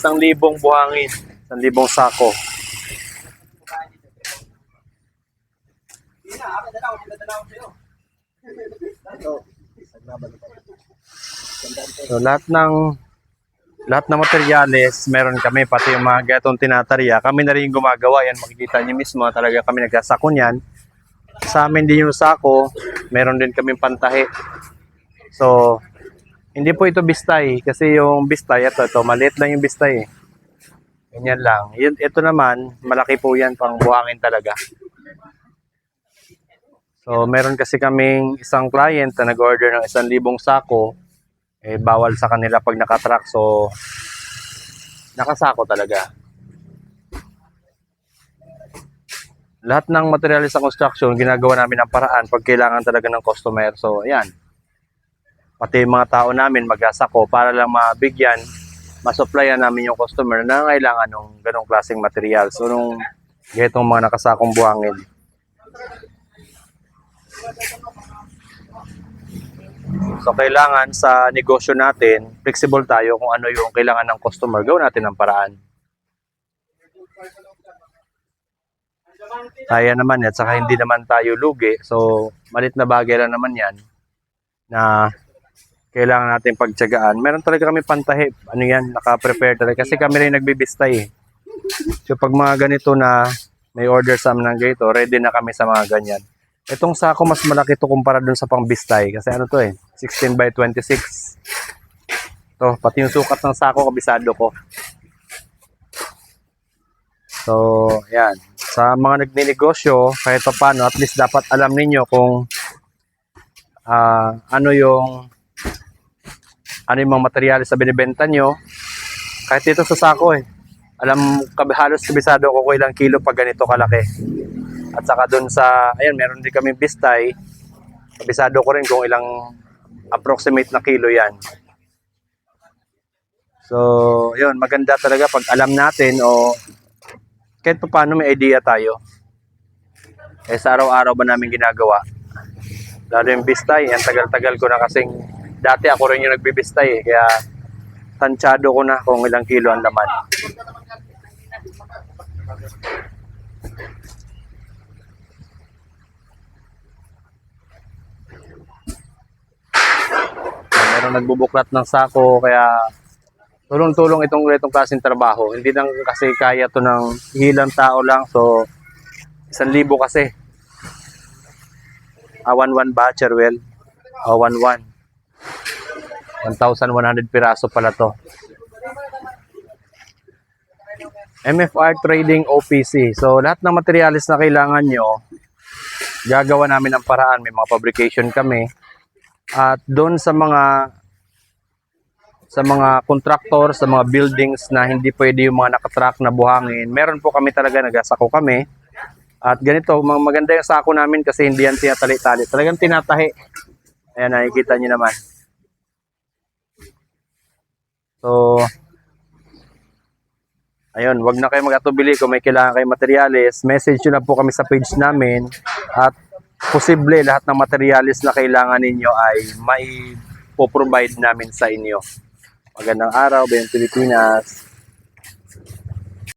1,000 buhangin. 1,000 sako. So, lahat ng materyales, meron kami, pati yung mga gatong tinatarya. Kami na rin yung gumagawa. Yan, makikita niyo mismo. Talaga kami nagsasako niyan. Sa amin din yung sako. Meron din kami pantahi. So, hindi po ito bistay. Kasi yung bistay, ito, maliit lang yung bistay. Ganyan lang. Ito naman, malaki po yan, pang buhangin talaga. So, meron kasi kaming isang client na nag-order ng 1,000 sako. Bawal sa kanila pag nakatrack. So, nakasako talaga. Lahat ng materials sa construction, ginagawa namin ang paraan pag kailangan talaga ng customer. So, ayan. Pati yung mga tao namin magsasako para lang mabigyan, masupplyan namin yung customer na kailangan ng ganong klaseng material. So, nung ganitong mga nakasakong buhangin. So, kailangan sa negosyo natin, flexible tayo kung ano yung kailangan ng customer. Gawin natin ang paraan. Kaya naman at saka hindi naman tayo lugi. So, malit na bagay lang naman yan na kailangan natin pagtiyagaan. Meron talaga kami pantahi. Ano yan, naka-prepare talaga. Kasi kami rin nagbibistay. So, pag mga ganito na may order sa amin ng ganito, ready na kami sa mga ganyan. Itong sako mas malaki to kumpara dun sa pangbistay. Kasi ano to 16 by 26. To, pati yung sukat ng sako, kabisado ko. So, yan. Sa mga nagninegosyo, kahit pa paano, at least dapat alam ninyo kung ano yung mga materyales sa binibenta nyo. Kahit dito sa sako halos kabisado ko kung ilang kilo pag ganito kalaki. At saka dun sa, ayan, meron din kaming bistay. Kabisado ko rin kung ilang approximate na kilo yan. So, yun, maganda talaga pag alam natin o kahit pa paano may idea tayo. Sa araw-araw ba namin ginagawa. Lalo yung bistay, ang tagal-tagal ko na kasing dati ako rin yung nagbibistay kaya tansyado ko na kung ilang kilo ang laman. Meron nagbubuklat ng sako kaya tulong-tulong itong klaseng trabaho. Hindi lang kasi kaya to ng ilang tao lang. So 1,000 kasi. 1,100 batcher well. 1,100. 1,100 piraso pala to. MFR Trading OPC. So lahat ng materials na kailangan nyo, gagawa namin ng paraan. May mga fabrication kami. At doon sa mga contractor, sa mga buildings na hindi pwede yung mga nakatrack na buhangin, meron po kami talaga, nagasako kami. At ganito, maganda yung sako namin kasi hindi yan tinatali-tali. Talagang tinatahi. Ayan, nakikita nyo naman. So, ayun, wag na kayo mag-atubili kung may kailangan kayong materyales. Message nyo na po kami sa page namin. At posible lahat ng materyales na kailangan ninyo ay mai-provide namin sa inyo. Magandang araw, Bayang Pilipinas.